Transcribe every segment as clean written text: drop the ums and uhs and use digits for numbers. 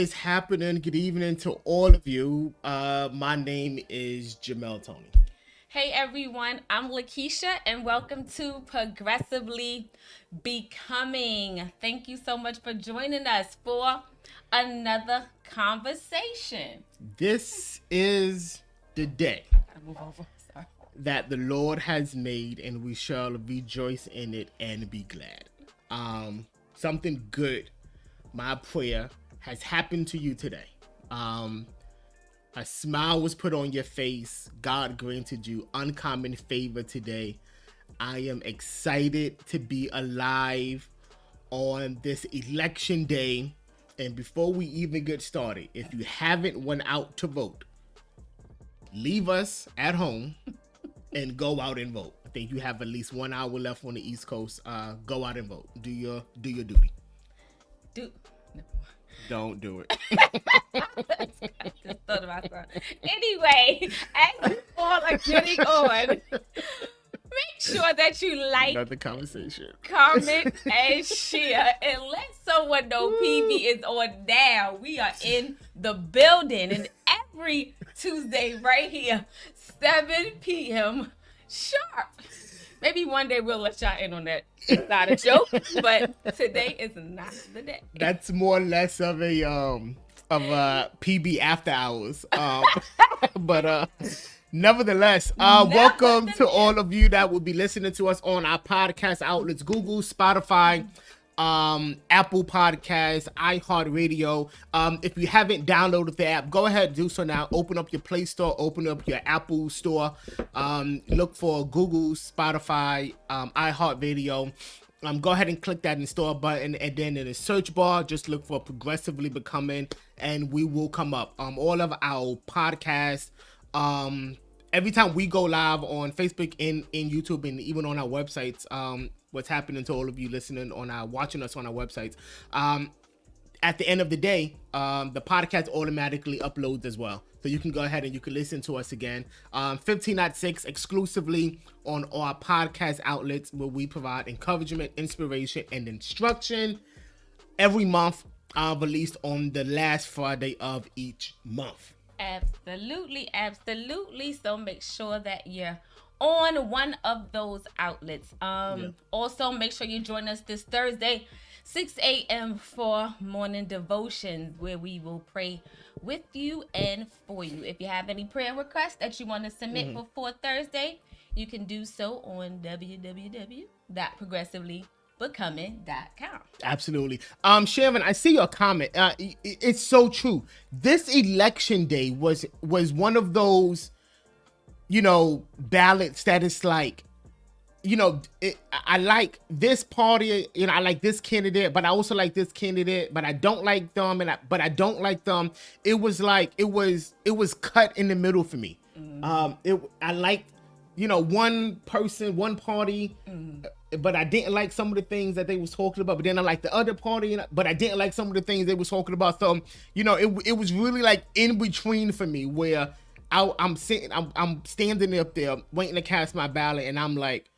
is happening? Good evening to all of you. My name is Jamel Tony. Hey everyone, I'm Lakeisha and welcome to Progressively Becoming. Thank you so much for joining us for another conversation. This is the day I move over. Sorry. that the Lord has made, and we shall rejoice in it and be glad. Something good, my prayer, has happened to you today. A smile was put on your face. God granted you uncommon favor today. I am excited to be alive on this election day. And before we even get started, if you haven't went out to vote, leave us at home and go out and vote. I think you have at least 1 hour left on the East Coast. Go out and vote. Do your duty. Don't do it. I just thought about something. Anyway, as you all are getting on, make sure that you like, Another conversation. comment, and share, and let someone know PB is on now. We are in the building, and every Tuesday right here, 7 p.m. sharp. Maybe one day we'll let y'all in on that. It's not a joke, but today is not the day. That's more or less of a PB after hours. But nevertheless, welcome to all of you that will be listening to us on our podcast outlets: Google, Spotify, Apple Podcasts, iHeartRadio. If you haven't downloaded the app, go ahead and do so now. Open up your Play Store, open up your Apple Store, look for Google, Spotify, iHeartRadio. Go ahead and click that install button, and then in the search bar, just look for Progressively Becoming, and we will come up. All of our podcasts, every time we go live on Facebook and in YouTube and even on our websites, what's happening to all of you listening watching us on our websites. At the end of the day, the podcast automatically uploads as well. So you can go ahead and you can listen to us again. 15.6 exclusively on our podcast outlets, where we provide encouragement, inspiration, and instruction every month, released on the last Friday of each month. Absolutely. So make sure that you're on one of those outlets. Also make sure you join us this Thursday, 6 a.m. for morning devotions, where we will pray with you and for you. If you have any prayer requests that you want to submit before Thursday, you can do so on www.progressivelybecoming.com. Absolutely. Sharon, I see your comment. It's so true. This election day was one of those, ballots that is like, I like this party, I like this candidate, but I also like this candidate, but I don't like them, but I don't like them. It was like it was cut in the middle for me. I liked, one person, one party, but I didn't like some of the things that they was talking about. But then I liked the other party, but I didn't like some of the things they was talking about. So it was really like in between for me, where I'm standing up there waiting to cast my ballot, and I'm like,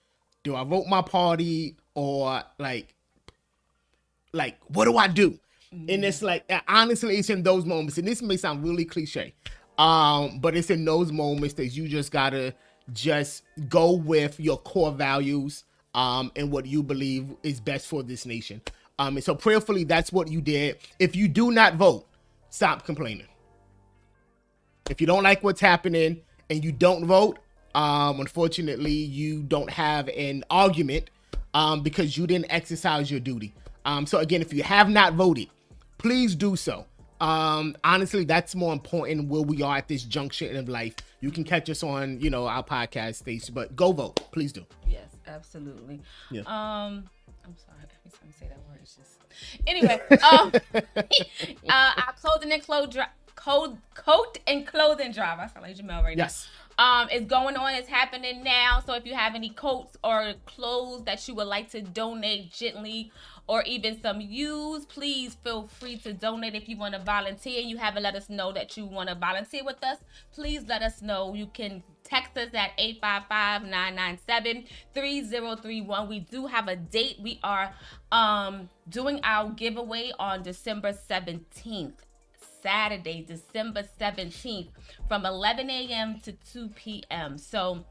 do I vote my party, or like what do I do? And it's like, honestly, it's in those moments, and this may sound really cliche, but it's in those moments that you just gotta just go with your core values, and what you believe is best for this nation. And so prayerfully, that's what you did. If you do not vote, stop complaining. If you don't like what's happening and you don't vote, unfortunately, you don't have an argument, because you didn't exercise your duty. So again, if you have not voted, please do so. Honestly, that's more important where we are at this junction of life. You can catch us on, our podcast station, but go vote. Please do. Yes, absolutely. Yeah. I'm sorry. Every time I say that word, it's just... Anyway, our coat and clothing drive. I sound like Jamel right now. Yes. It's going on. It's happening now. So if you have any coats or clothes that you would like to donate gently, or even some used, please feel free to donate. If you want to volunteer and you haven't let us know that you want to volunteer with us, please let us know. You can text us at 855-997-3031. We do have a date. We are doing our giveaway on December 17th. Saturday, December 17th from 11 a.m. to 2 p.m. So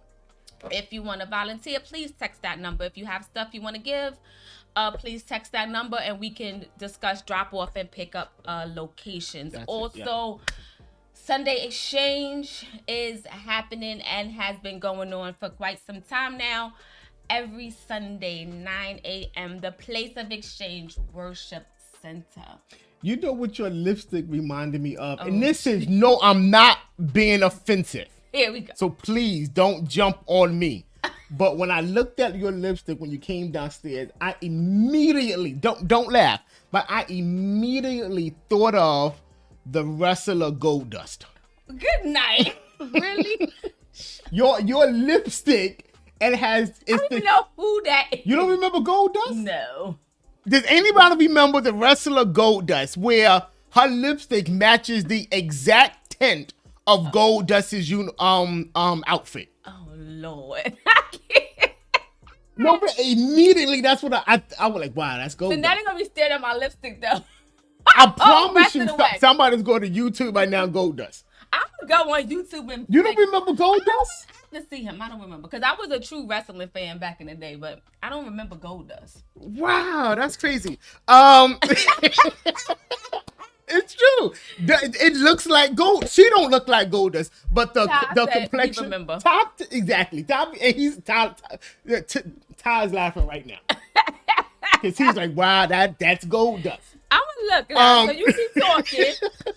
if you want to volunteer, please text that number. If you have stuff you want to give, please text that number and we can discuss drop off and pick up locations. That's also, Sunday Exchange is happening and has been going on for quite some time now. Every Sunday, 9 a.m., the Place of Exchange Worship Center. You know what your lipstick reminded me of? And this is, no, I'm not being offensive. Here we go. So please don't jump on me. But when I looked at your lipstick when you came downstairs, I immediately, don't laugh, but I immediately thought of the wrestler Goldust. Good night. Really? Your lipstick, it has... I don't even know who that is. You don't remember Goldust? No. Does anybody remember the wrestler Goldust, where her lipstick matches the exact tint of Goldust's outfit? Oh, Lord. No, but immediately that's what I was like, wow, that's Goldust. So now they're going to be staring at my lipstick, though. I promise you, rest of the way. somebody's going to YouTube right now, Goldust. I'm going to go on YouTube and... You don't remember Goldust? Let's see him. I don't remember. Because I was a true wrestling fan back in the day, but I don't remember Goldust. Wow, that's crazy. It's true. It looks like gold. She don't look like Goldust, but the complexion. Remember. Exactly. Ty's laughing right now because he's like, "Wow, that's Goldust." I'm gonna look. So you keep talking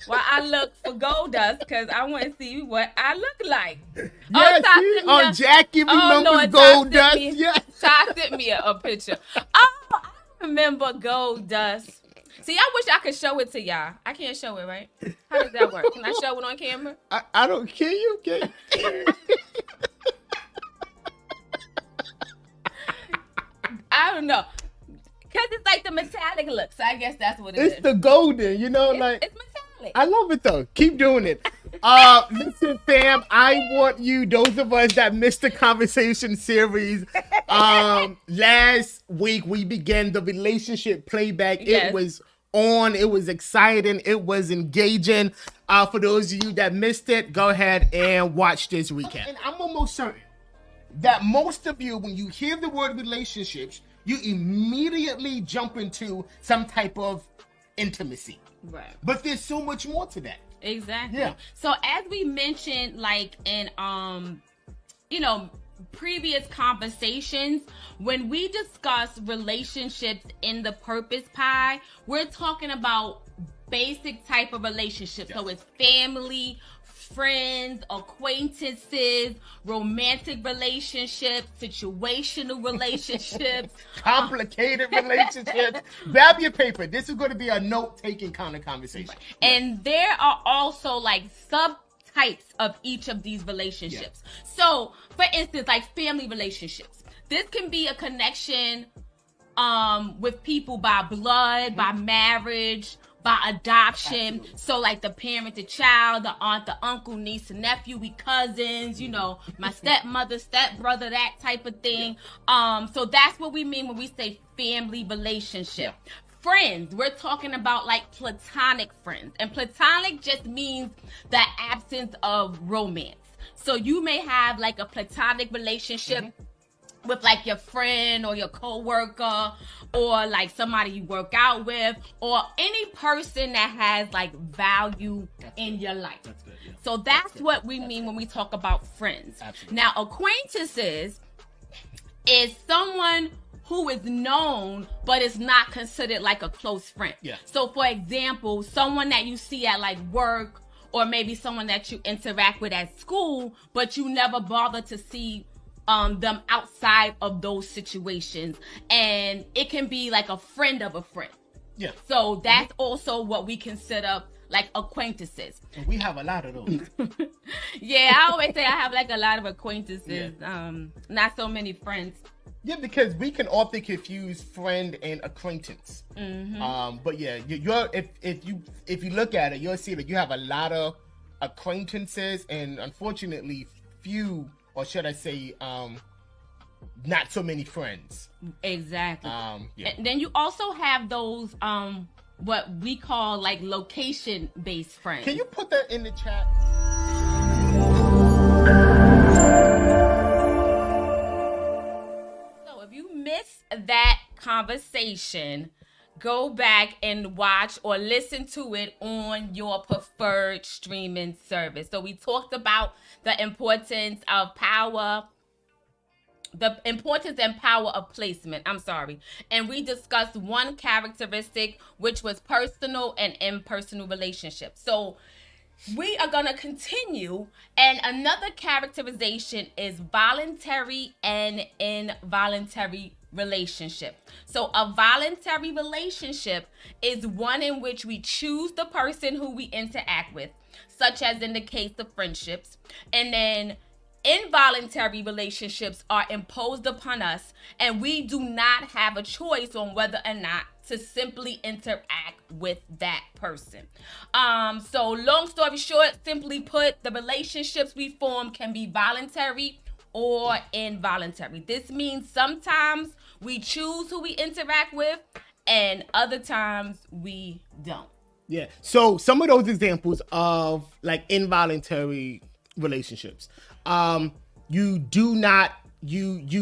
while I look for Goldust because I want to see what I look like. Yeah, Jackie remembers Goldust. Yes. Ty sent me a picture. Oh, I remember Goldust. See, I wish I could show it to y'all. I can't show it, right? How does that work? Can I show it on camera? I don't. Can you? Can you? I don't know. Because it's like the metallic look. So I guess that's what it is. It's the golden, It's metallic. I love it though. Keep doing it. Listen, fam, I want you, those of us that missed the conversation series, last week we began the relationship playback. Yes. It was on. It was exciting. It was engaging. For those of you that missed it, go ahead and watch this recap. And I'm almost certain that most of you, when you hear the word relationships, you immediately jump into some type of intimacy. Right. But there's so much more to that. Exactly. Yeah. So as we mentioned, like in previous conversations, when we discuss relationships in the purpose pie, we're talking about basic type of relationships. Yes. So it's family, friends, acquaintances, romantic relationships, situational relationships, complicated relationships. Grab your paper. This is going to be a note-taking kind of conversation. Right. And there are also like subtypes of each of these relationships. Yeah. So, for instance, like family relationships. This can be a connection with people by blood, by marriage, by adoption. Absolutely. So like the parent, the child, the aunt, the uncle, niece, and nephew, we cousins, my stepmother, stepbrother, that type of thing. So that's what we mean when we say family relationship. Yeah. Friends, we're talking about like platonic friends. And platonic just means the absence of romance. So you may have like a platonic relationship with like your friend or your coworker or like somebody you work out with or any person that has like value in your life. That's good, yeah. So that's what we mean when we talk about friends. Absolutely. Now, acquaintances is someone who is known but is not considered like a close friend. Yeah. So for example, someone that you see at like work or maybe someone that you interact with at school, but you never bother to see them outside of those situations. And it can be like a friend of a friend. Yeah. So that's also what we consider like acquaintances. And we have a lot of those. Yeah, I always say I have like a lot of acquaintances. Yeah. Not so many friends. Yeah, because we can often confuse friend and acquaintance. Mm-hmm. But yeah, if you look at it, you'll see that you have a lot of acquaintances and unfortunately few, or should I say, not so many friends. Exactly. Yeah. And then you also have those what we call like location-based friends. Can you put that in the chat? So if you missed that conversation, go back and watch or listen to it on your preferred streaming service. So we talked about the importance of power, the importance and power of placement. And we discussed one characteristic, which was personal and impersonal relationships. So we are going to continue, and another characterization is voluntary and involuntary relationship. So a voluntary relationship is one in which we choose the person who we interact with, such as in the case of friendships. And then involuntary relationships are imposed upon us, and we do not have a choice on whether or not to simply interact with that person. So long story short, simply put, the relationships we form can be voluntary or involuntary. This means sometimes we choose who we interact with, and other times we don't. Yeah. So some of those examples of like involuntary relationships, you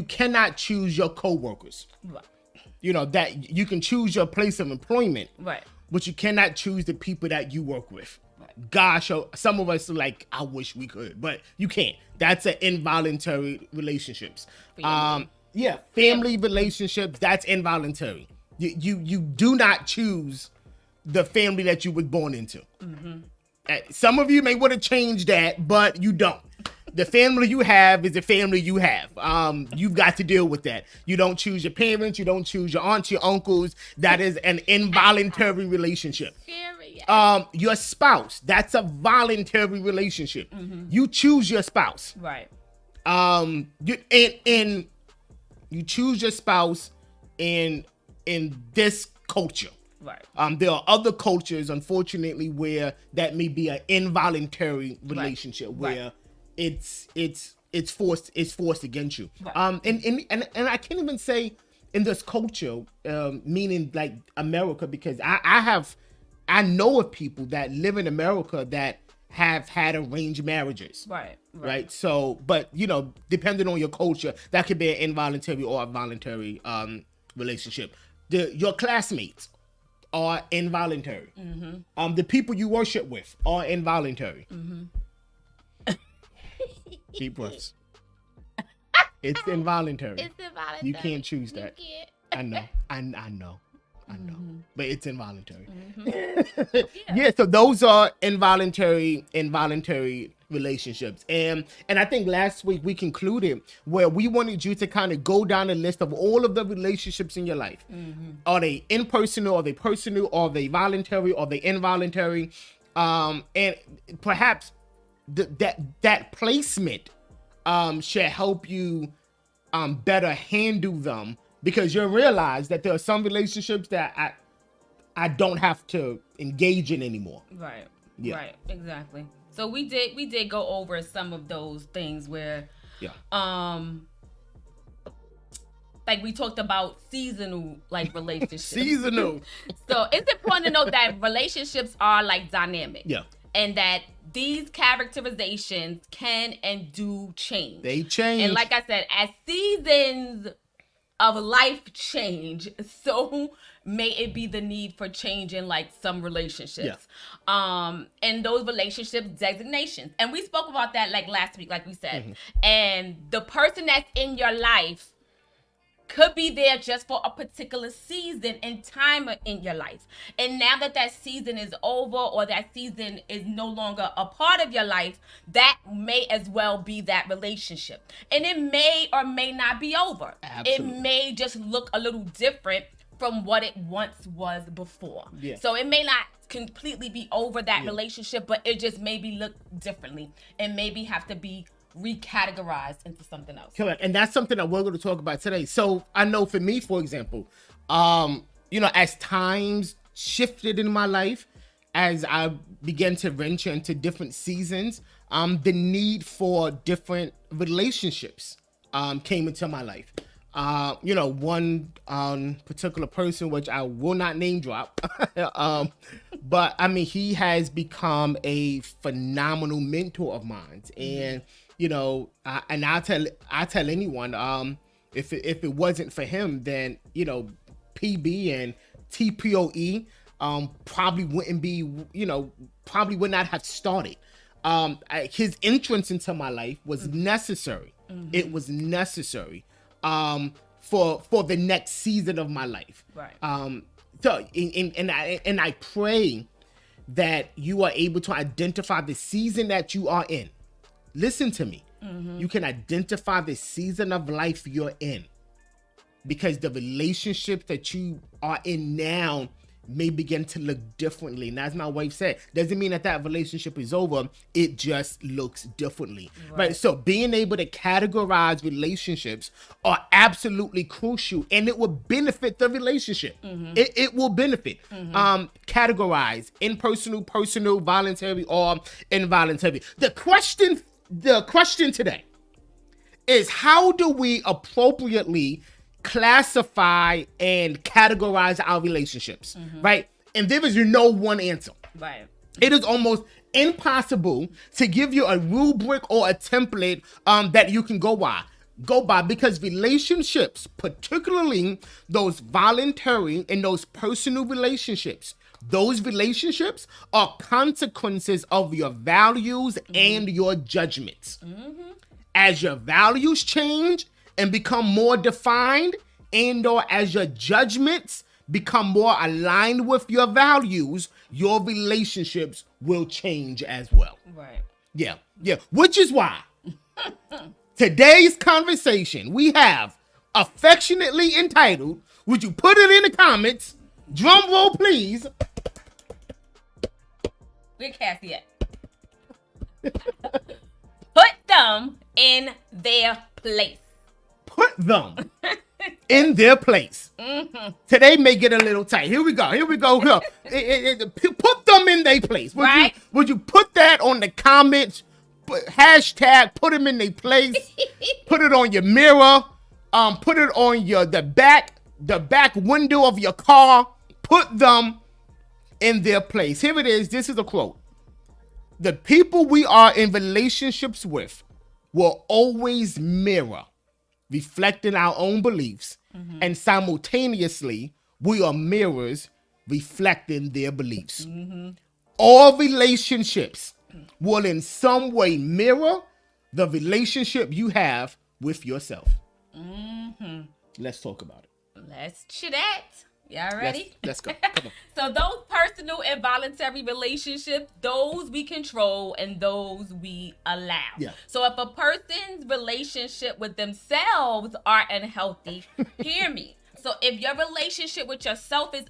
cannot choose your coworkers. Right. You know, that you can choose your place of employment, right, but you cannot choose the people that you work with. Right. Gosh, some of us are like, I wish we could, but you can't. That's an involuntary relationships. Family relationships, that's involuntary. You do not choose the family that you was born into. Mm-hmm. Some of you may want to change that, but you don't. The family you have is the family you have. You've got to deal with that. You don't choose your parents. You don't choose your aunts, your uncles. That is an involuntary relationship. Your spouse, that's a voluntary relationship. Mm-hmm. You choose your spouse. Right. You choose your spouse in this culture. Right. There are other cultures, unfortunately, where that may be an involuntary relationship, right, where it's forced against you. Right. And I can't even say in this culture, meaning like America, because I know of people that live in America that have had arranged marriages. Right. So, but you know, depending on your culture, that could be an involuntary or a voluntary relationship. Your classmates are involuntary. Mm-hmm. The people you worship with are involuntary. Mm-hmm. Deep breaths. It's involuntary. It's involuntary. You can't choose that. You can't. I know. Mm-hmm. But it's involuntary. Mm-hmm. Yeah, so those are involuntary relationships. And I think last week we concluded where we wanted you to kind of go down a list of all of the relationships in your life. Mm-hmm. Are they impersonal? Are they personal? Are they voluntary? Are they involuntary? And perhaps that placement should help you better handle them, because you'll realize that there are some relationships that I don't have to engage in anymore. Right. Yeah. Right. Exactly. So we did go over some of those things where, like we talked about seasonal like relationships. Seasonal. So it's important to know that relationships are like dynamic. Yeah. And that these characterizations can and do change. They change. And like I said, as seasons of life change, so may it be the need for change in like some relationships. Yeah. And those relationships designations. And we spoke about that like last week, like we said. Mm-hmm. And the person that's in your life could be there just for a particular season and time in your life. And now that season is over, or that season is no longer a part of your life, that may as well be that relationship. And it may or may not be over. Absolutely. It may just look a little different from what it once was before. Yeah. So it may not completely be over that relationship, but it just maybe look differently and maybe have to be recategorized into something else. Correct. And that's something that we're going to talk about today. So I know for me, for example, as times shifted in my life, as I began to venture into different seasons, the need for different relationships came into my life. One particular person, which I will not name drop, but I mean, he has become a phenomenal mentor of mine, and I tell anyone, if it wasn't for him, then PB and TPOE probably would not have started. His entrance into my life was necessary. It was necessary for the next season of my life. Right. I pray that you are able to identify the season that you are in. Listen to me. You can identify the season of life you're in, because the relationship that you are in now may begin to look differently. And as my wife said, doesn't mean that relationship is over. It just looks differently. Right? So being able to categorize relationships are absolutely crucial, and it will benefit the relationship. It will benefit. Categorize impersonal, personal, voluntary, or involuntary. The question today is, how do we appropriately classify and categorize our relationships, right? And there is no one answer. Right. It is almost impossible to give you a rubric or a template that you can go by, because relationships, particularly those voluntary and those personal relationships, those relationships are consequences of your values and your judgments. As your values change and become more defined, and or as your judgments become more aligned with your values, your relationships will change as well. Right. Yeah. Which is why today's conversation we have affectionately entitled, would you put it in the comments? Drum roll, please. Where Cassie at? Put them in their place. Put them in their place. Today may get a little tight. Here we go. Put them in their place. Would you put that on the comments? Hashtag put them in their place. Put it on your mirror. Put it on the back window of your car. Put them in their place. Here it is. This is a quote. The people we are in relationships with will always mirror, reflecting our own beliefs, and simultaneously, we are mirrors reflecting their beliefs. All relationships will in some way mirror the relationship you have with yourself. Let's talk about it. Let's chat. Y'all ready? Let's go. Come on. So those personal and voluntary relationships, those we control and those we allow. Yeah. So if a person's relationship with themselves are unhealthy, hear me. So if your relationship with yourself is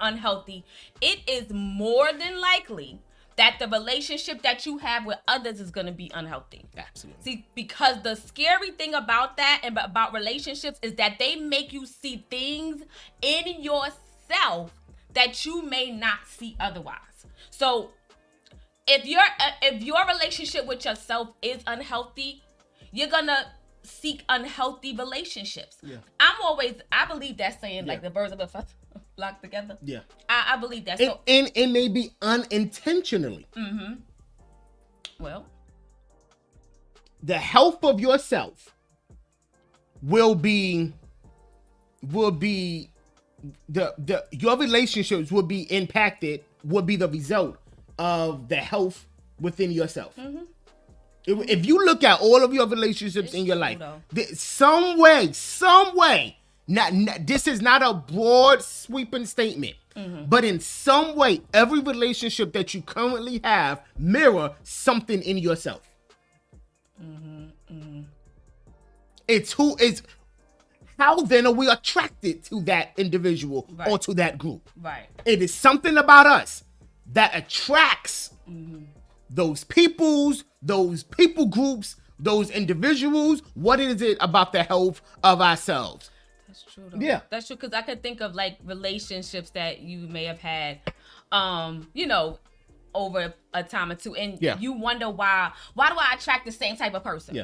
unhealthy, it is more than likely that the relationship that you have with others is going to be unhealthy. Absolutely. See, because the scary thing about that and about relationships is that they make you see things in yourself that you may not see otherwise. So if your relationship with yourself is unhealthy, you're going to seek unhealthy relationships. Yeah. I believe that saying, like the birds of a feather flock together. Yeah. I believe that. So it may be unintentionally. Well, the health of yourself will be your relationships will be impacted, will be the result of the health within yourself. If you look at all of your relationships in your life, some way, this is not a broad sweeping statement, but in some way, every relationship that you currently have mirror something in yourself. It's how then are we attracted to that individual or to that group? Right. It is something about us that attracts those people groups, those individuals. What is it about the health of ourselves? That's true though. Yeah. That's true, because I could think of like relationships that you may have had, over a time or two, and you wonder why do I attract the same type of person? Yeah.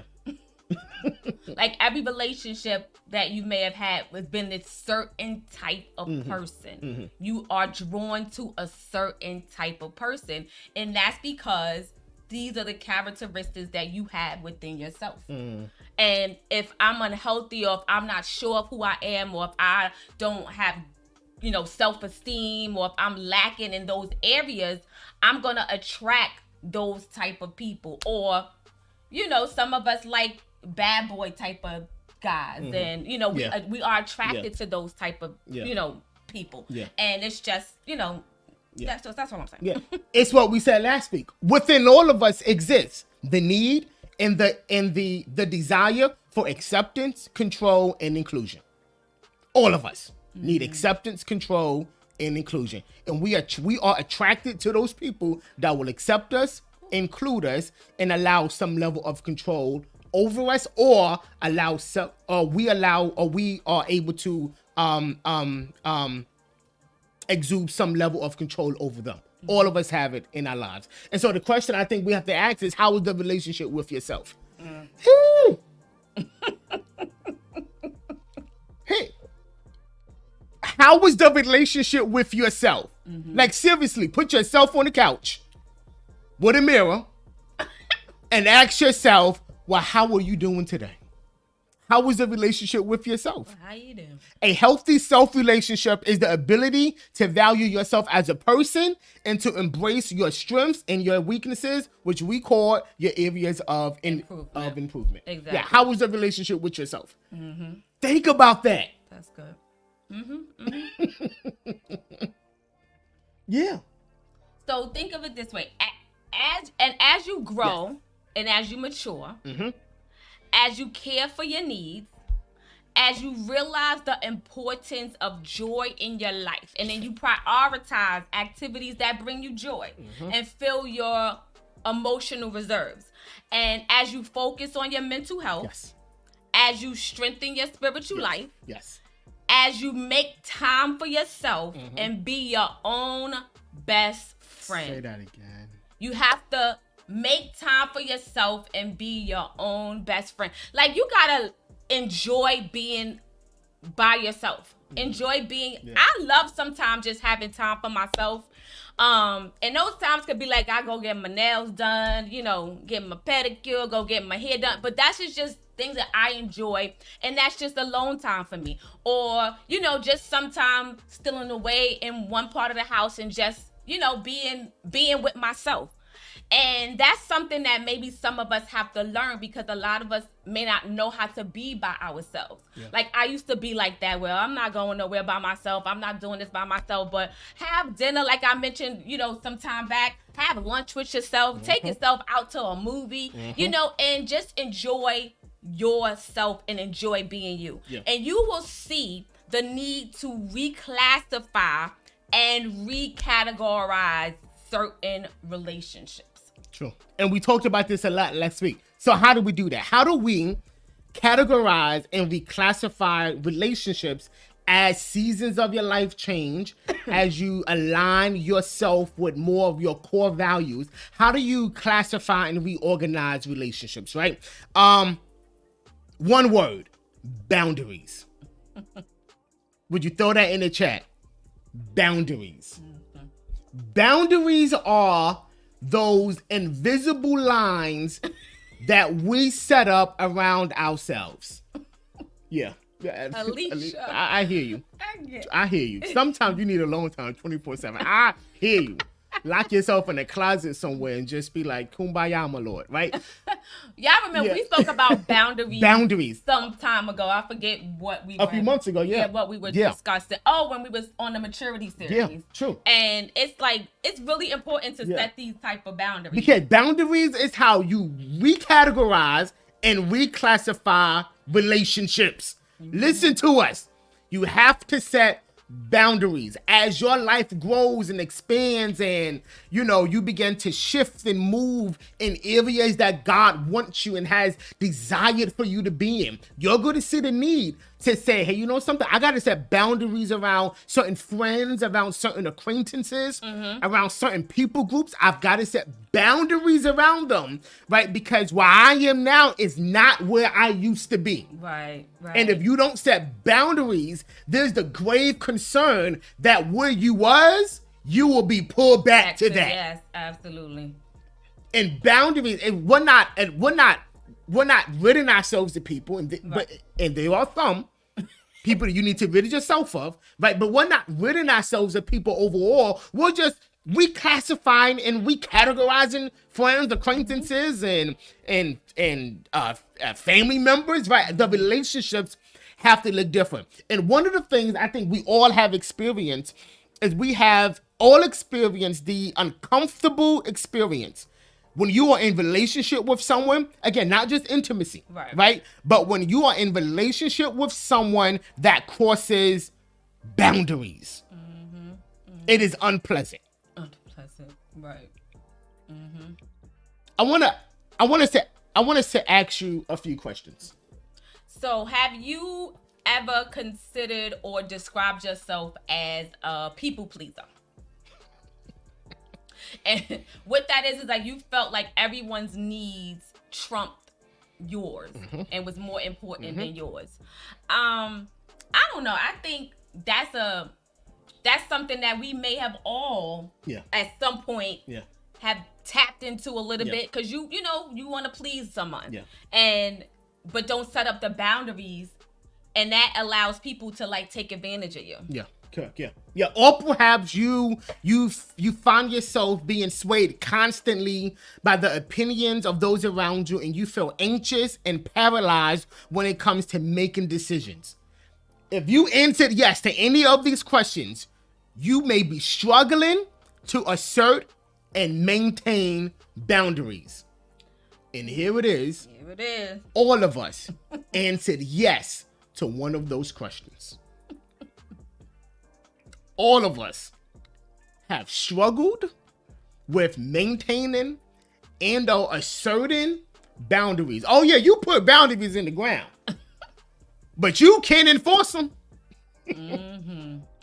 Like every relationship that you may have had has been this certain type of person. You are drawn to a certain type of person, and that's because these are the characteristics that you have within yourself. And if I'm unhealthy, or if I'm not sure of who I am, or if I don't have, self-esteem, or if I'm lacking in those areas, I'm going to attract those type of people. Or, some of us like bad boy type of guys. And, we are attracted to those type of, people. Yeah. And it's just, that's what I'm saying. Yeah. It's what we said last week. Within all of us exists the need and the desire for acceptance, control, and inclusion. All of us need acceptance, control, and inclusion. And we are attracted to those people that will accept us, include us, and allow some level of control over us, or we are able to exude some level of control over them. All of us have it in our lives. And so the question I think we have to ask is, how is the relationship with yourself? Hey, how was the relationship with yourself? Like, seriously, put yourself on the couch with a mirror and ask yourself, well, how are you doing today? How was the relationship with yourself? How you doing? A healthy self-relationship is the ability to value yourself as a person and to embrace your strengths and your weaknesses, which we call your areas of improvement. Exactly. Yeah. How was the relationship with yourself? Think about that. That's good. Yeah. So think of it this way: as you grow and as you mature, as you care for your needs, as you realize the importance of joy in your life, and then you prioritize activities that bring you joy and fill your emotional reserves, and as you focus on your mental health, as you strengthen your spiritual life, as you make time for yourself and be your own best friend. Say that again. You have to make time for yourself and be your own best friend. Like, you gotta enjoy being by yourself. Enjoy being, I love sometimes just having time for myself. And those times could be like, I go get my nails done, get my pedicure, go get my hair done. But that's just things that I enjoy, and that's just alone time for me. Or, just sometimes stealing away in one part of the house and just, being with myself. And that's something that maybe some of us have to learn, because a lot of us may not know how to be by ourselves. Like, I used to be like that. Well, I'm not going nowhere by myself. I'm not doing this by myself. But have dinner, like I mentioned, some time back. Have lunch with yourself. Take yourself out to a movie, and just enjoy yourself and enjoy being you. And you will see the need to reclassify and recategorize certain relationships. True. And we talked about this a lot last week. So how do we do that? How do we categorize and reclassify relationships as seasons of your life change, as you align yourself with more of your core values? How do you classify and reorganize relationships, right? One word: boundaries. Would you throw that in the chat? Boundaries. Boundaries are those invisible lines that we set up around ourselves. Yeah. Alicia. I hear you. I hear you. Sometimes you need alone time 24/7. I hear you. Lock yourself in a closet somewhere and just be like, kumbaya, my lord, right? Y'all remember we spoke about boundaries some time ago. I forget what we a few months ago, what we were discussing. Oh, when we was on the maturity series. Yeah, true. And it's like, it's really important to set these type of boundaries. Because boundaries is how you recategorize and reclassify relationships. Listen to us. You have to set boundaries as your life grows and expands, and you begin to shift and move in areas that God wants you and has desired for you to be in. You're going to see the need to say, hey, you know something? I got to set boundaries around certain friends, around certain acquaintances, around certain people groups. I've got to set boundaries around them, right? Because where I am now is not where I used to be. Right. And if you don't set boundaries, there's the grave concern that where you was, you will be pulled back to that. Yes, absolutely. And boundaries, and we're not ridding ourselves of people, and and there are some people that you need to rid yourself of, right? But we're not ridding ourselves of people overall. We're just reclassifying and recategorizing friends, acquaintances, and family members, right? The relationships have to look different. And one of the things I think we all have experienced is we have all experienced the uncomfortable experience when you are in relationship with someone, again, not just intimacy, right? But when you are in relationship with someone that crosses boundaries, it is unpleasant. Right. I want us to ask you a few questions. So, have you ever considered or described yourself as a people pleaser? And what that is like you felt like everyone's needs trumped yours and was more important than yours. I don't know. I think that's something that we may have all at some point have tapped into a little bit, because you want to please someone but don't set up the boundaries, and that allows people to like take advantage of you. Yeah. Or perhaps you find yourself being swayed constantly by the opinions of those around you, and you feel anxious and paralyzed when it comes to making decisions. If you answered yes to any of these questions, you may be struggling to assert and maintain boundaries. And here it is. All of us answered yes to one of those questions. All of us have struggled with maintaining and or asserting boundaries. Oh yeah, you put boundaries in the ground, but you can't enforce them.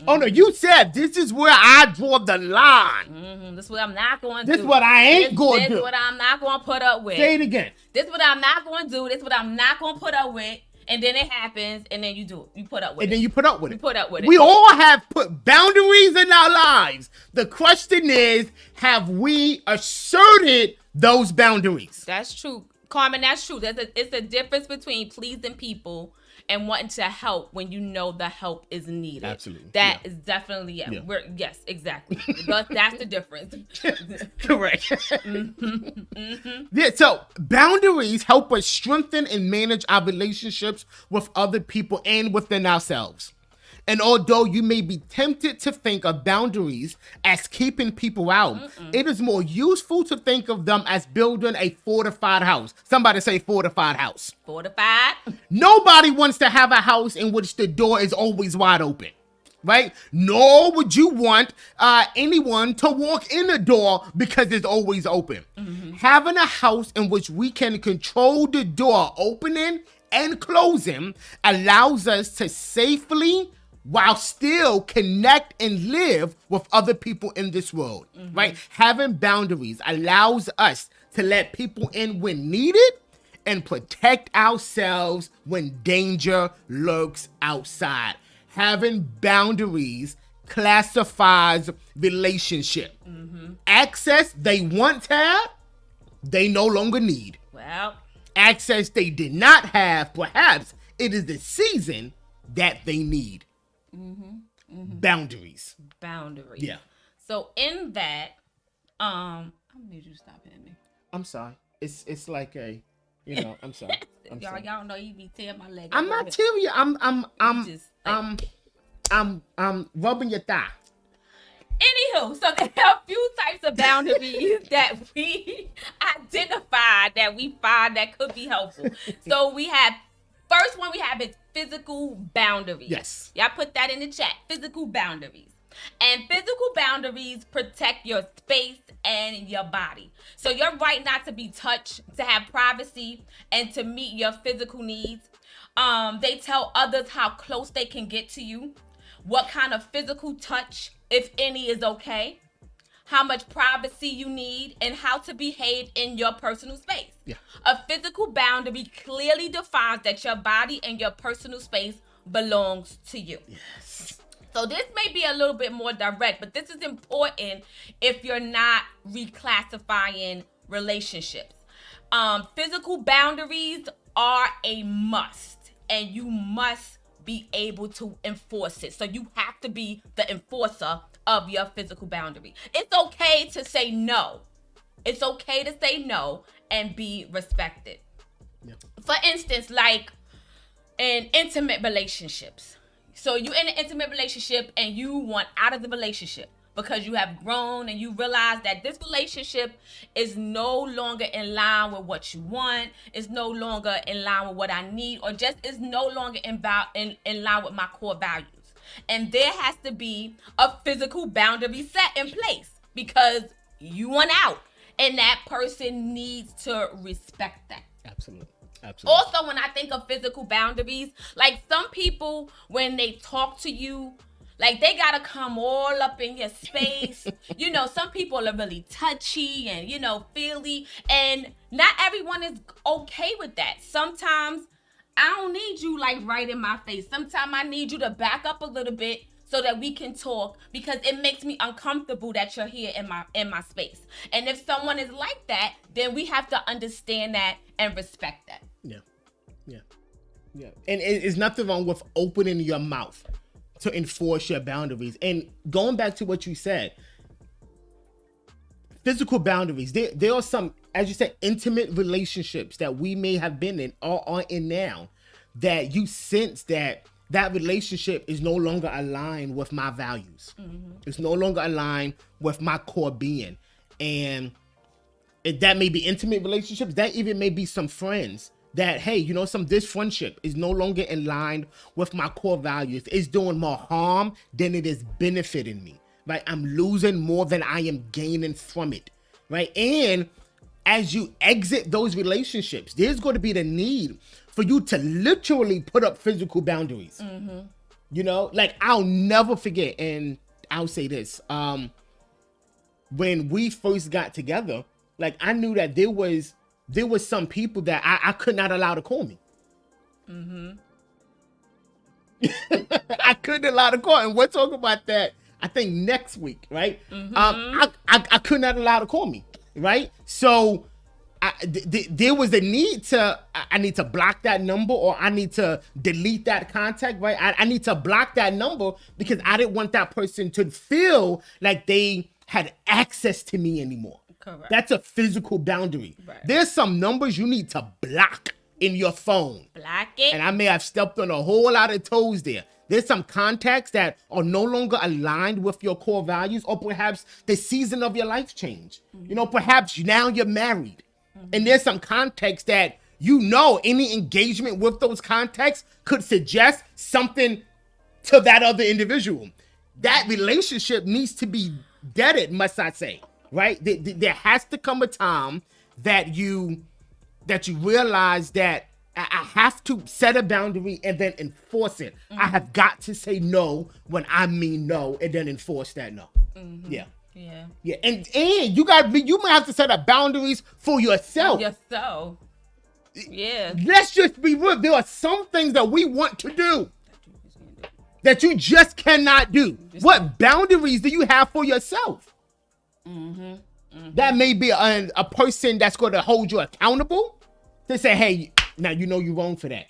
Oh no, you said this is where I draw the line. This is what I'm not going to do. This is what I ain't going to do. This is what I'm not going to put up with. Say it again. This is what I'm not going to do. This is what I'm not going to put up with. And then it happens, and then you do it. You put up with it. And then you put up with it. You put up with it. We all have put boundaries in our lives. The question is, have we asserted those boundaries? That's true. Carmen, that's true. It's a difference between pleasing people and wanting to help when you know the help is needed. Absolutely. That is definitely, yes, exactly. But that's the difference. Correct. Yeah, so boundaries help us strengthen and manage our relationships with other people and within ourselves. And although you may be tempted to think of boundaries as keeping people out, it is more useful to think of them as building a fortified house. Somebody say fortified house. Fortified. Nobody wants to have a house in which the door is always wide open, right? Nor would you want anyone to walk in the door because it's always open. Having a house in which we can control the door opening and closing allows us to safely, while still connect and live with other people in this world, right? Having boundaries allows us to let people in when needed and protect ourselves when danger lurks outside. Having boundaries classifies relationship. Access they once had, they no longer need. Well, access they did not have, perhaps it is the season that they need. Boundaries. Yeah. So in that, I need you to stop hitting me. I'm sorry. It's like a, I'm sorry. Y'all know you be tearing my leg. I'm not tearing you. I'm rubbing your thigh. Anywho, so there are a few types of boundaries that we identified that we find that could be helpful. So we have, first one we have is physical boundaries. Yes. Y'all put that in the chat. Physical boundaries. And physical boundaries protect your space and your body. So your right not to be touched, to have privacy, and to meet your physical needs. They tell others how close they can get to you, what kind of physical touch, if any, is okay, how much privacy you need, and how to behave in your personal space. Yeah. A physical boundary clearly defines that your body and your personal space belongs to you. Yes. So this may be a little bit more direct, but this is important if you're not reclassifying relationships. Physical boundaries are a must, and you must be able to enforce it. So you have to be the enforcer of your physical boundary. It's okay to say no. It's okay to say no and be respected. Yeah. For instance, like in intimate relationships. So you're in an intimate relationship and you want out of the relationship because you have grown and you realize that this relationship is no longer in line with what you want, is no longer in line with what I need, or just is no longer in line with my core values. And there has to be a physical boundary set in place because you want out and that person needs to respect that. Absolutely. Absolutely. Also, when I think of physical boundaries, like some people, when they talk to you, like they gotta come all up in your space. Some people are really touchy and, feely, and not everyone is okay with that. Sometimes I don't need you like right in my face. Sometimes I need you to back up a little bit so that we can talk, because it makes me uncomfortable that you're here in my space. And if someone is like that, then we have to understand that and respect that. Yeah. And it's nothing wrong with opening your mouth to enforce your boundaries. And going back to what you said, physical boundaries, there are some, as you said, intimate relationships that we may have been in or are in now that you sense that relationship is no longer aligned with my values. Mm-hmm. It's no longer aligned with my core being. And that may be intimate relationships, that even may be some friends that, hey, this friendship is no longer in line with my core values. It's doing more harm than it is benefiting me, right? I'm losing more than I am gaining from it, right? And as you exit those relationships, there's going to be the need for you to literally put up physical boundaries. Mm-hmm. Like I'll never forget, and I'll say this, when we first got together, like I knew that there was some people that I could not allow to call me. Mm-hmm. I couldn't allow to call, and we'll talk about that, I think, next week, right? Mm-hmm. I could not allow to call me, right? So there was a need I need to block that number, or I need to delete that contact, right? I need to block that number because I didn't want that person to feel like they had access to me anymore. Correct. That's a physical boundary. Right. There's some numbers you need to block in your phone. Block it. And I may have stepped on a whole lot of toes there. There's some contacts that are no longer aligned with your core values, or perhaps the season of your life changed. Mm-hmm. Perhaps now you're married. Mm-hmm. And there's some contacts that any engagement with those contacts could suggest something to that other individual. That relationship needs to be deaded, must I say. Right? There has to come a time that you realize that I have to set a boundary and then enforce it. Mm-hmm. I have got to say no when I mean no, and then enforce that no. Mm-hmm. Yeah. And you might have to set up boundaries for yourself. Yeah. Let's just be real. There are some things that we want to do that you just cannot do. What boundaries do you have for yourself? Mm-hmm. Mm-hmm. That may be a person that's going to hold you accountable to say, hey, now you're wrong for that.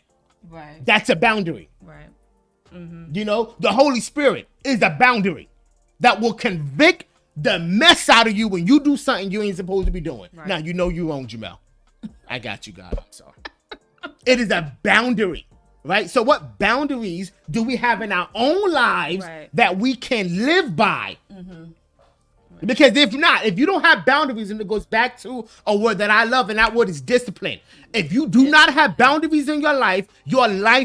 Right. That's a boundary. Right. Mm-hmm. The Holy Spirit is a boundary that will convict the mess out of you when you do something you ain't supposed to be doing. Right. Now you're wrong, Jamel. I got you, God. I'm sorry. It is a boundary. Right? So what boundaries do we have in our own lives that we can live by? Mm-hmm. Because if you don't have boundaries, and it goes back to a word that I love, and that word is discipline. If you do not have boundaries in your life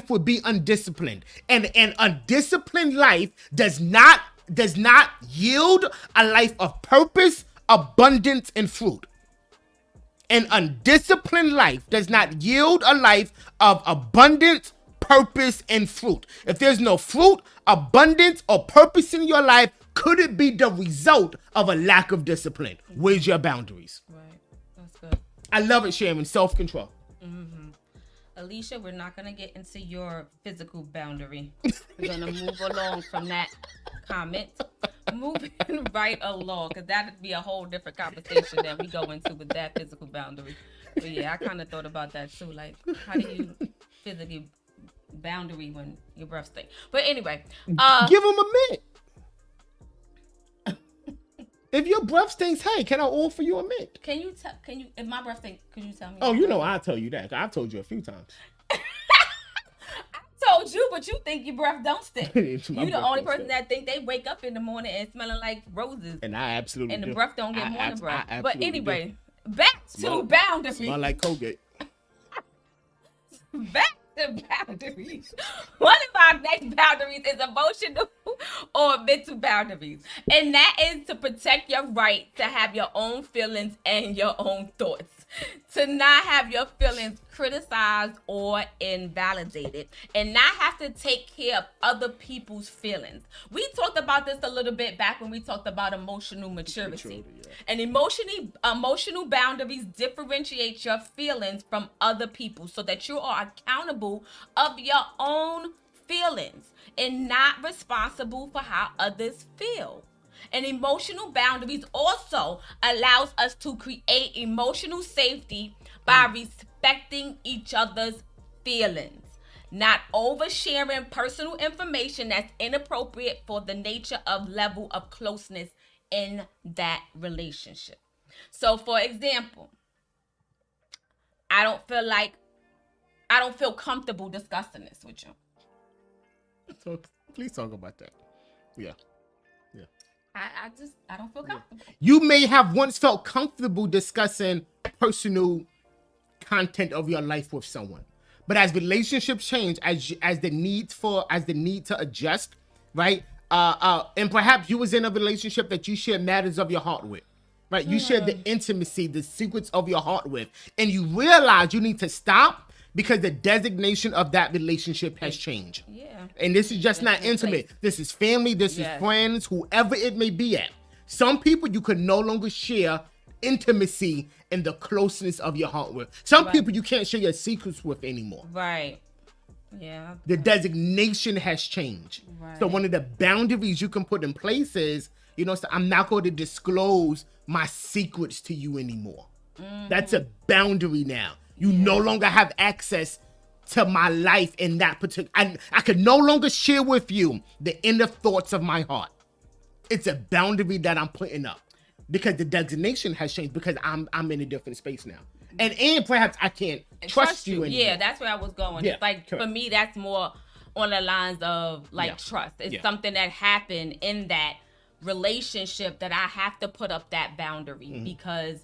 would be undisciplined. And an undisciplined life does not yield a life of purpose, abundance, and fruit. An undisciplined life does not yield a life of abundance, purpose, and fruit. If there's no fruit, abundance, or purpose in your life, could it be the result of a lack of discipline? Where's your boundaries? Right. That's good. I love it, Sharon. Self-control. Alicia, we're not going to get into your physical boundary. We're going to move along from that comment. Moving right along, because that would be a whole different conversation that we go into with that physical boundary. But yeah, I kind of thought about that too. Like, how do you physically boundary when your breath stinks? But anyway. Give them a mint. If your breath stinks, hey, can I offer you a mint? Can you, if my breath stinks, could you tell me? Oh, you know, I'll tell you that. I've told you a few times. Told you, but you think your breath don't stink. You My the breath only don't person stink. that think they wake up in the morning and smelling like roses. And I absolutely And the do. breath don't get morning I breath. But absolutely anyway, back to boundaries. Smell like Colgate. Back to boundaries. One of our next boundaries is emotional or mental boundaries. And that is to protect your right to have your own feelings and your own thoughts. To not have your feelings criticized or invalidated. And not have to take care of other people's feelings. We talked about this a little bit back when we talked about emotional maturity. Yeah. And emotional boundaries differentiate your feelings from other people so that you are accountable of your own feelings and not responsible for how others feel. And emotional boundaries also allows us to create emotional safety by respecting each other's feelings, not oversharing personal information that's inappropriate for the nature of level of closeness in that relationship. So, for example, I don't feel comfortable discussing this with you. So please talk about that. Yeah. I don't feel comfortable. You may have once felt comfortable discussing personal content of your life with someone, but as relationships change, as the need to adjust, right? And perhaps you was in a relationship that you shared matters of your heart with, right? You shared the intimacy, the secrets of your heart with, and you realize you need to stop because the designation of that relationship has changed. Yeah. And this is just not intimate. This is family. This is friends, whoever it may be at. Some people you could no longer share intimacy and the closeness of your heart with. Some people you can't share your secrets with anymore. Right. Yeah. The designation has changed. Right. So one of the boundaries you can put in place is, so I'm not going to disclose my secrets to you anymore. That's a boundary now. You no longer have access to my life in that particular. I can no longer share with you the inner thoughts of my heart. It's a boundary that I'm putting up because the designation has changed because I'm in a different space now. And perhaps I can't trust you anymore. Yeah, that's where I was going. Yeah, it's like, correct. For me, that's more on the lines of like trust. It's something that happened in that relationship that I have to put up that boundary because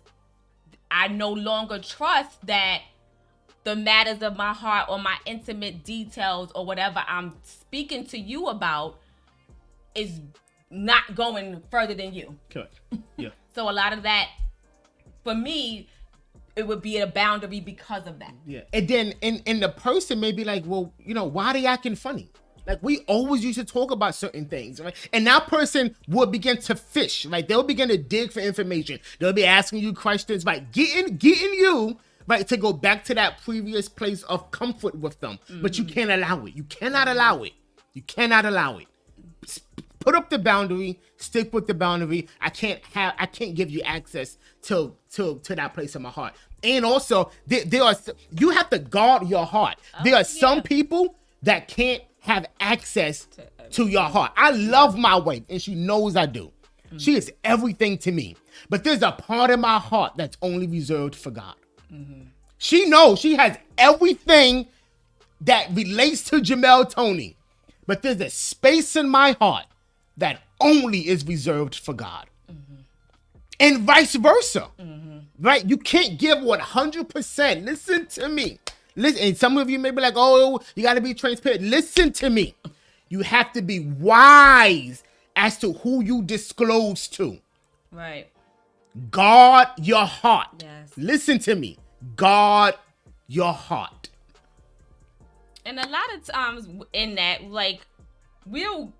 I no longer trust that the matters of my heart or my intimate details or whatever I'm speaking to you about is not going further than you. Correct. Yeah. So a lot of that, for me, it would be a boundary because of that. Yeah. And then and the person may be like, well, why are they acting funny? Like, we always used to talk about certain things, right? And that person will begin to fish, right? They'll begin to dig for information. They'll be asking you questions, right? Getting you, right, to go back to that previous place of comfort with them. But you can't allow it. You cannot allow it. You cannot allow it. Put up the boundary, stick with the boundary. I can't give you access to that place in my heart. And also, you have to guard your heart. There are some people that can't have access to your heart. I love my wife, and she knows I do. She is everything to me. But there's a part of my heart that's only reserved for God. She knows she has everything that relates to Jamel Tony. But there's a space in my heart that only is reserved for God. And vice versa. Right? You can't give 100%. Listen to me. Listen, and some of you may be like, oh, you got to be transparent. Listen to me. You have to be wise as to who you disclose to. Right. Guard your heart. Yes. Listen to me. Guard your heart. And a lot of times in that, like, we'll,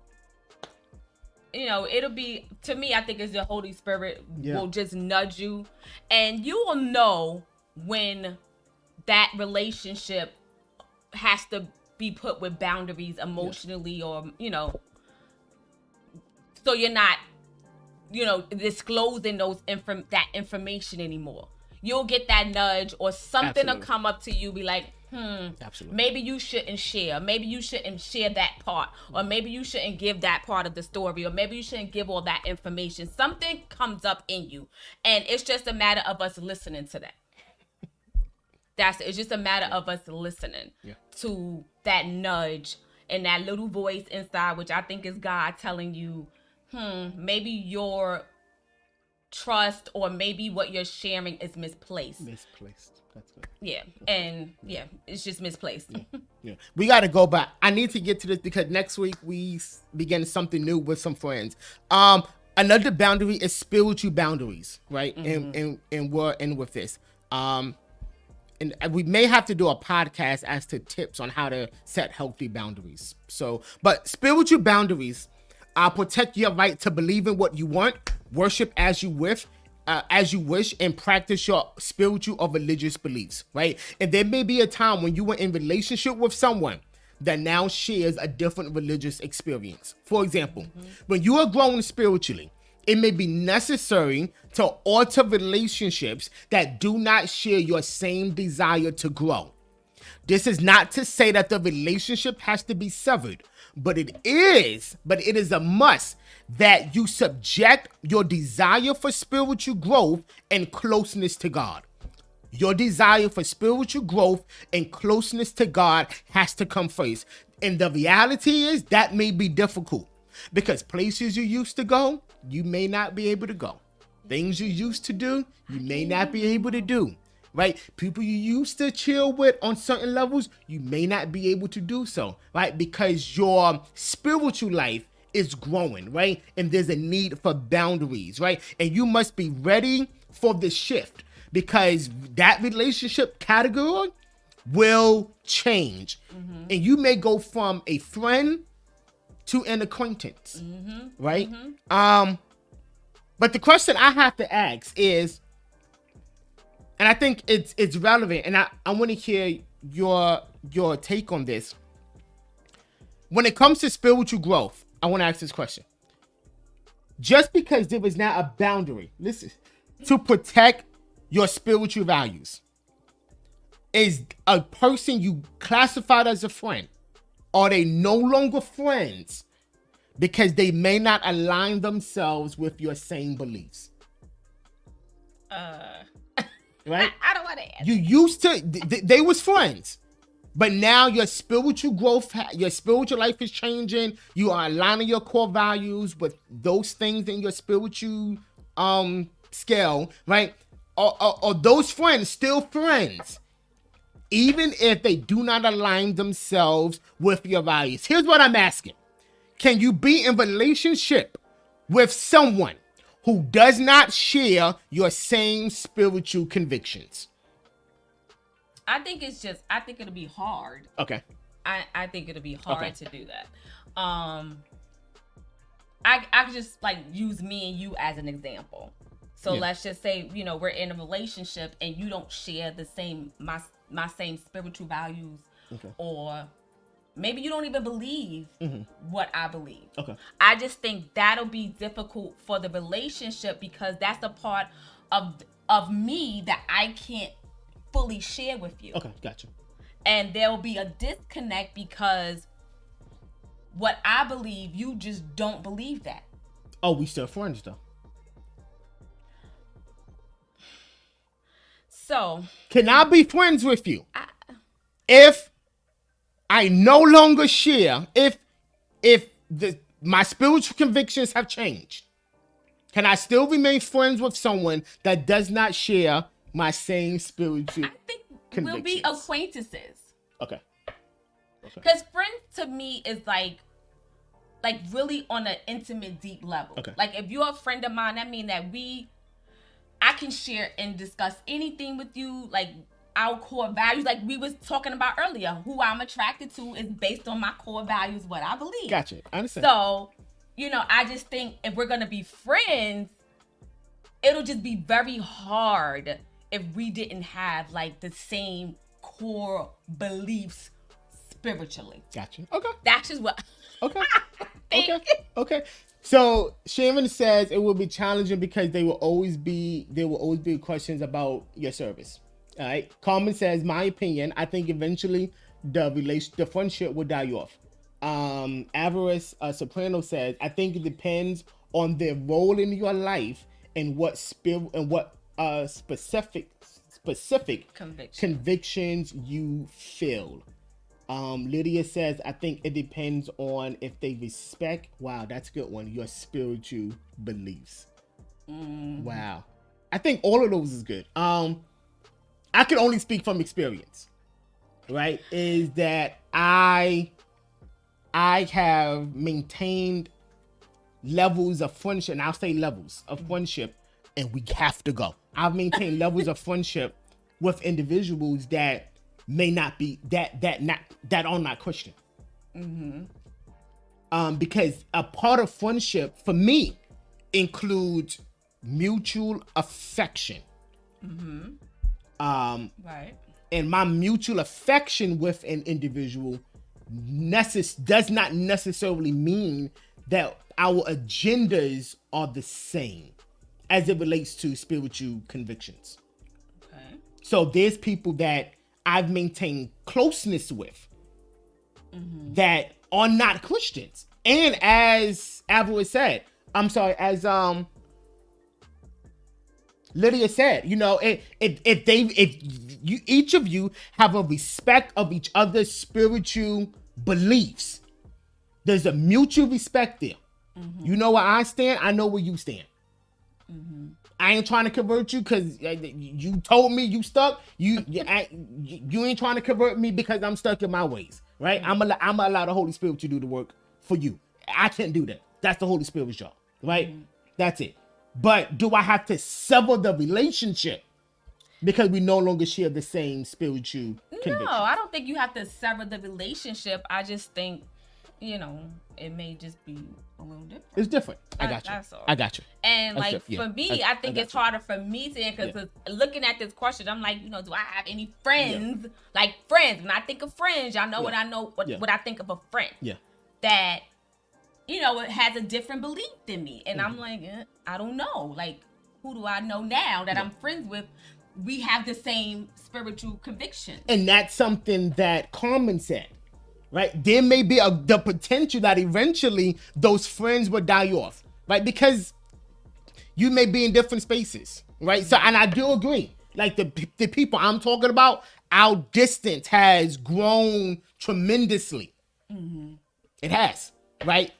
it'll be, to me, I think it's the Holy Spirit will just nudge you, and you will know when that relationship has to be put with boundaries emotionally, or, so you're not, disclosing that information anymore. You'll get that nudge, or something will come up to you, be like, Absolutely. maybe you shouldn't share. Maybe you shouldn't share that part. Or maybe you shouldn't give that part of the story. Or maybe you shouldn't give all that information. Something comes up in you. And it's just a matter of us listening to that. It's just a matter of us listening to that nudge and that little voice inside, which I think is God telling you, maybe your trust or maybe what you're sharing is misplaced. That's good. Yeah. And it's just misplaced. Yeah. We got to go back. I need to get to this because next week we begin something new with some friends. Another boundary is spiritual boundaries, right? And we're in with this. And we may have to do a podcast as to tips on how to set healthy boundaries. But spiritual boundaries protect your right to believe in what you want, worship as you wish, and practice your spiritual or religious beliefs, right? And there may be a time when you were in relationship with someone that now shares a different religious experience. For example, when you are growing spiritually, it may be necessary to alter relationships that do not share your same desire to grow. This is not to say that the relationship has to be severed, but it is a must that you subject your desire for spiritual growth and closeness to God. Your desire for spiritual growth and closeness to God has to come first. And the reality is that may be difficult because places you used to go, you may not be able to go. Things you used to do, you may not be able to do. Right? People you used to chill with on certain levels, you may not be able to do so, right? Because your spiritual life is growing, right? And there's a need for boundaries, right? And you must be ready for the shift because that relationship category will change. And you may go from a friend to an acquaintance, right? But the question I have to ask is, and I think it's relevant, and I want to hear your take on this. When it comes to spiritual growth, I want to ask this question. Just because there is now a boundary, listen, to protect your spiritual values, is a person you classified as a friend, are they no longer friends because they may not align themselves with your same beliefs? Right? I don't want to answer. You used to, they was friends, but now your spiritual growth, your spiritual life is changing. You are aligning your core values with those things in your spiritual scale, right? Are those friends still friends, even if they do not align themselves with your values? Here's what I'm asking. Can you be in relationship with someone who does not share your same spiritual convictions? I think it'll be hard. Okay. I think it'll be hard to do that. I just like use me and you as an example. So let's just say, we're in a relationship and you don't share the same, my same spiritual values, or maybe you don't even believe what I believe. Okay. I just think that'll be difficult for the relationship because that's a part of me that I can't fully share with you. Okay, gotcha. And there'll be a disconnect because what I believe, you just don't believe that. Oh, we still friends though. So can I be friends with you if I no longer share, if my spiritual convictions have changed? Can I still remain friends with someone that does not share my same spiritual convictions? We'll be acquaintances. Okay. Because friends to me is like really on an intimate, deep level. Okay. Like if you're a friend of mine, that means that I can share and discuss anything with you. Like our core values, like we was talking about earlier. Who I'm attracted to is based on my core values, what I believe. Gotcha. I understand. So, I just think if we're gonna be friends, it'll just be very hard if we didn't have like the same core beliefs spiritually. Gotcha. Okay. That's just what. Okay. I think. Okay. So Sharon says it will be challenging because there will always be questions about your service. All right. Carmen says, my opinion, I think eventually the friendship will die off. Avarice Soprano says, I think it depends on their role in your life and what specific convictions you feel. Lydia says, I think it depends on if they respect, wow, that's a good one, your spiritual beliefs. Wow. I think all of those is good. I can only speak from experience, right? Is that I have maintained levels of friendship, and I'll say levels of friendship, and we have to go. I've maintained levels of friendship with individuals that may not be that are not Christian. Because a part of friendship for me includes mutual affection. Right. And my mutual affection with an individual does not necessarily mean that our agendas are the same as it relates to spiritual convictions. Okay. So there's people that I've maintained closeness with that are not Christians. And as Avarice said, as Lydia said, if you each of you have a respect of each other's spiritual beliefs, there's a mutual respect there. You know where I stand, I know where you stand. I ain't trying to convert you because you told me you stuck. You ain't trying to convert me because I'm stuck in my ways, right? I'm allow the Holy Spirit to do the work for you. I can't do that. That's the Holy Spirit's job, right? That's it. But do I have to sever the relationship because we no longer share the same spiritual conviction? No, I don't think you have to sever the relationship. I just think, it may just be a little different. It's different. I got you. That's all. I got you. And for me, I think it's harder for me to, because looking at this question, I'm like, do I have any friends? Like friends. When I think of friends, y'all know what I know, what I think of a friend. Yeah. That, it has a different belief than me. And I'm like, I don't know. Like, who do I know now that I'm friends with? We have the same spiritual conviction. And that's something that Carmen said. Right, there may be the potential that eventually those friends will die off, right? Because you may be in different spaces, right? So, and I do agree, like the people I'm talking about, our distance has grown tremendously. It has, right?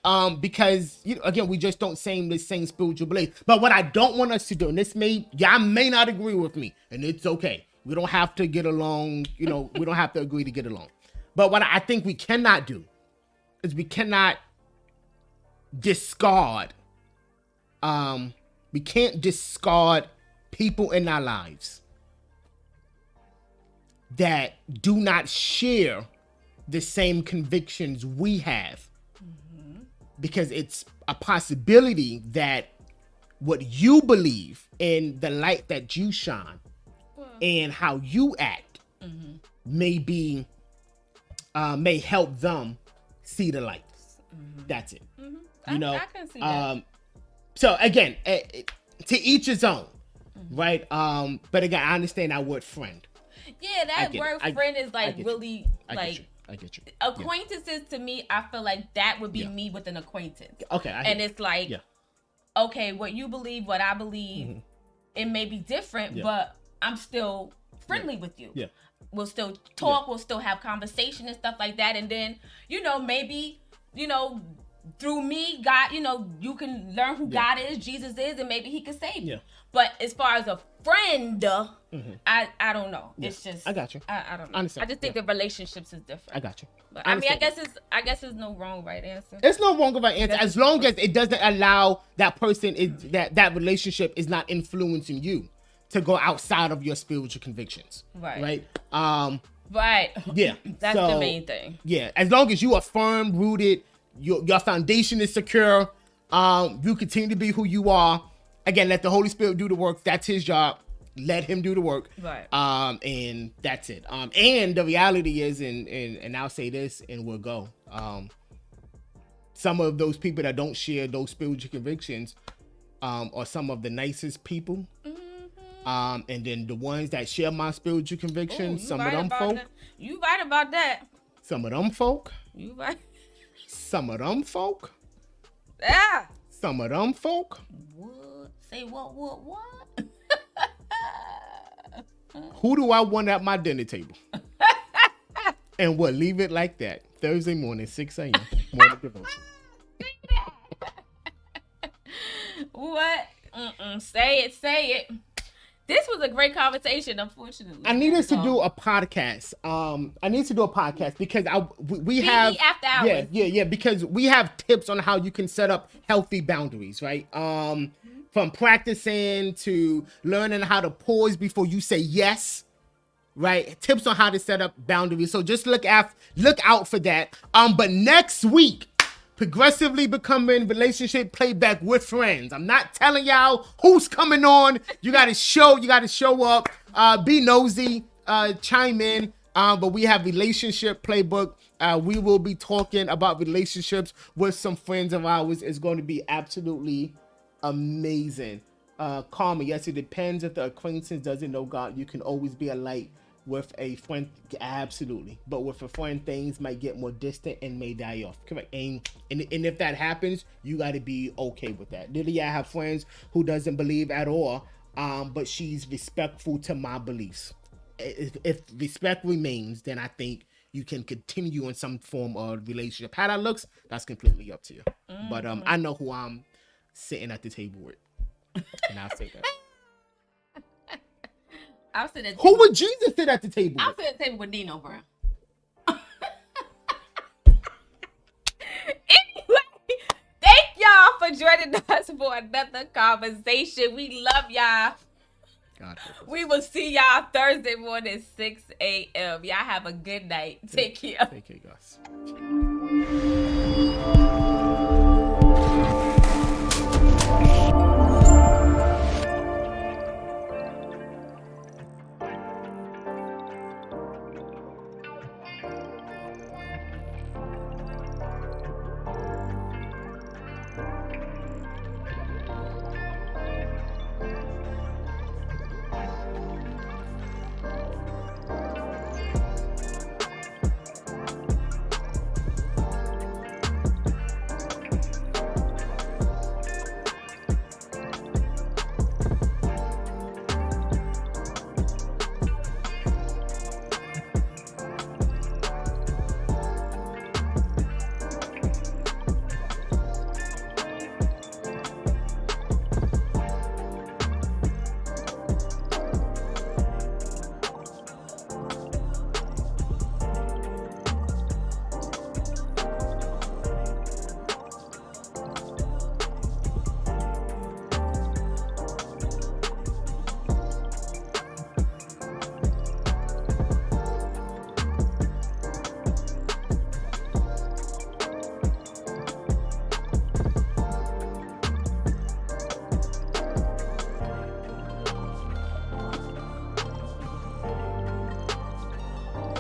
Because again, we just don't say the same spiritual belief. But what I don't want us to do, and y'all may not agree with me, and it's okay. We don't have to get along. We don't have to agree to get along. But what I think we cannot do is we cannot discard. We can't discard people in our lives that do not share the same convictions we have. Because it's a possibility that what you believe in the light that you shine and how you act may help them see the light. That's it. I can see that. So again, to each his own, right? But again, I understand that word friend. Yeah, that word friend is like really I get you. Acquaintances to me, I feel like that would be me with an acquaintance. Okay. And it's like, okay, what you believe, what I believe, it may be different, but I'm still friendly with you. Yeah. We'll still talk, we'll still have conversation and stuff like that. And then, maybe, through me, God, you can learn who God is, Jesus is, and maybe he can save you. But as far as a friend, I don't know. It's just I got you. I don't know. I understand. I just think the relationships is different. I got you. But I mean, I guess there's no wrong right answer. It's no wrong right answer as long as it doesn't allow that person that relationship is not influencing you to go outside of your spiritual convictions. Right. Right. Right. Yeah. That's the main thing. Yeah. As long as you are firm rooted, your foundation is secure. You continue to be who you are. Again, let the Holy Spirit do the work. That's his job. Let him do the work. Right. And that's it. And the reality is, and I'll say this, and we'll go. Some of those people that don't share those spiritual convictions, are some of the nicest people. And then the ones that share my spiritual convictions, some of them folk. You right about that. Some of them folk. You right. Some of them folk. Yeah. Some of them folk. What? Say what? Who do I want at my dinner table? And we'll leave it like that. Thursday morning, 6 a.m. Morning devotion. What? Say it. This was a great conversation, unfortunately. I need us to do a podcast. Because we have after hours. Yeah, because we have tips on how you can set up healthy boundaries, right? From practicing to learning how to pause before you say yes, right? Tips on how to set up boundaries. So just look out for that. But next week, progressively becoming relationship playback with friends. I'm not telling y'all who's coming on. You gotta show up, be nosy, chime in. But we have relationship playbook. We will be talking about relationships with some friends of ours. It's going to be absolutely amazing. Karma, yes, it depends if the acquaintance doesn't know God. You can always be a light with a friend, absolutely, but with a friend, things might get more distant and may die off. Correct. And if that happens, you got to be okay with that. Literally, I have friends who doesn't believe at all, but she's respectful to my beliefs. If respect remains, then I think you can continue in some form of relationship. How that looks, that's completely up to you. But I know who I'm sitting at the table with, and I'll say that. Who would Jesus sit at the table with? I'll sit at the table with Nino Brown. Anyway, thank y'all for joining us for another conversation. We love y'all. God. We will see y'all Thursday morning, 6 a.m. Y'all have a good night. Take care. Take care, guys.